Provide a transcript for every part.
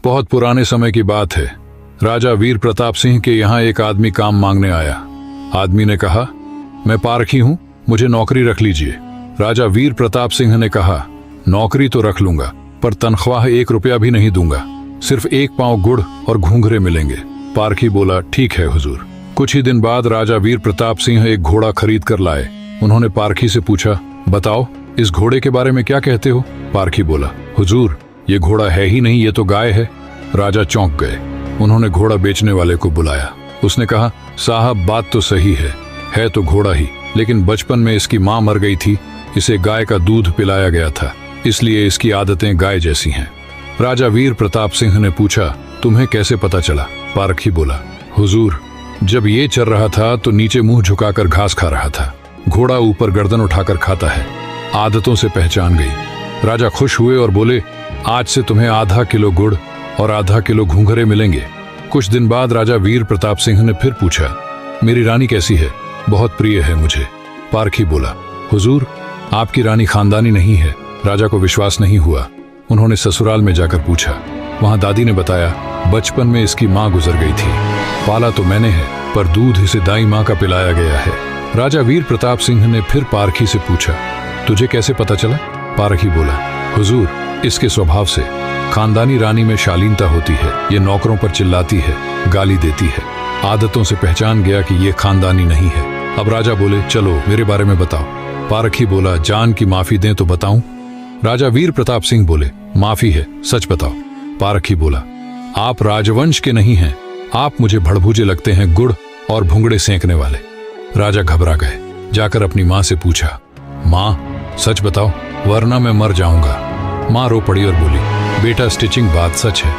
बहुत पुराने समय की बात है। राजा वीर प्रताप सिंह के यहाँ एक आदमी काम मांगने आया। आदमी ने कहा, मैं पारखी हूँ, मुझे नौकरी रख लीजिए। राजा वीर प्रताप सिंह ने कहा, नौकरी तो रख लूंगा, पर तनख्वाह 1 रुपया भी नहीं दूंगा, सिर्फ 1 पांव गुड़ और घूंघरे मिलेंगे। पारखी बोला, ठीक है हुजूर। कुछ ही दिन बाद राजा वीर प्रताप सिंह एक घोड़ा खरीद कर लाए। उन्होंने पारखी से पूछा, बताओ इस घोड़े के बारे में क्या कहते हो? पारखी बोला, हुजूर ये घोड़ा है ही नहीं, ये तो गाय है। राजा चौंक गए। उन्होंने घोड़ा बेचने वाले को बुलाया। उसने कहा, साहब बात तो सही है तो घोड़ा ही, लेकिन बचपन में इसकी माँ मर गई थी, इसे गाय का दूध पिलाया गया था, इसलिए इसकी आदतें गाय जैसी हैं। राजा वीर प्रताप सिंह ने पूछा, तुम्हें कैसे पता चला? पारखी बोला, हुजूर जब ये चल रहा था तो नीचे मुंह झुकाकर घास खा रहा था, घोड़ा ऊपर गर्दन उठाकर खाता है, आदतों से पहचान गई। राजा खुश हुए और बोले, आज से तुम्हें आधा किलो गुड़ और आधा किलो घूंघरे मिलेंगे। कुछ दिन बाद राजा वीर प्रताप सिंह ने फिर पूछा, मेरी रानी कैसी है? बहुत प्रिय है मुझे। पारखी बोला, हुजूर आपकी रानी खानदानी नहीं है। राजा को विश्वास नहीं हुआ। उन्होंने ससुराल में जाकर पूछा। वहां दादी ने बताया, बचपन में इसकी माँ गुजर गई थी, पाला तो मैंने है, पर दूध इसे दाई माँ का पिलाया गया है। राजा वीर प्रताप सिंह ने फिर पारखी से पूछा, तुझे कैसे पता चला? पारखी बोला, हुजूर इसके स्वभाव से खानदानी रानी में शालीनता होती है, ये नौकरों पर चिल्लाती है, गाली देती है, आदतों से पहचान गया कि ये खानदानी नहीं है। अब राजा बोले, चलो मेरे बारे में बताओ। पारखी बोला, जान की माफी दें तो बताऊं? राजा वीर प्रताप सिंह बोले, माफी है, सच बताओ। पारखी बोला, आप राजवंश के नहीं हैं, आप मुझे भड़भूजे लगते हैं, गुड़ और भुंगड़े सेंकने वाले। राजा घबरा गए। जाकर अपनी माँ से पूछा, माँ सच बताओ वरना मैं मर जाऊंगा। माँ रो पड़ी और बोली, बेटा स्टिचिंग बात सच है,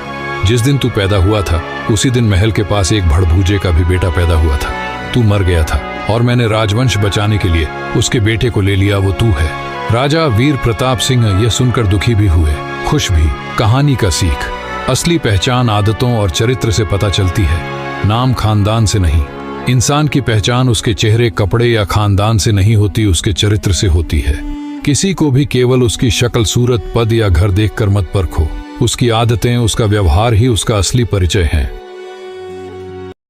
जिस दिन तू पैदा हुआ था उसी दिन महल के पास एक भड़भूजे का भी बेटा पैदा हुआ था। तू मर गया था और मैंने राजवंश बचाने के लिए उसके बेटे को ले लिया, वो तू है। राजा वीर प्रताप सिंह यह सुनकर दुखी भी हुए, खुश भी। कहानी का सीख, असली पहचान आदतों और चरित्र से पता चलती है, नाम खानदान से नहीं। इंसान की पहचान उसके चेहरे, कपड़े या खानदान से नहीं होती, उसके चरित्र से होती है। किसी को भी केवल उसकी शक्ल, सूरत, पद या घर देखकर मत परखो, उसकी आदतें, उसका व्यवहार ही उसका असली परिचय है।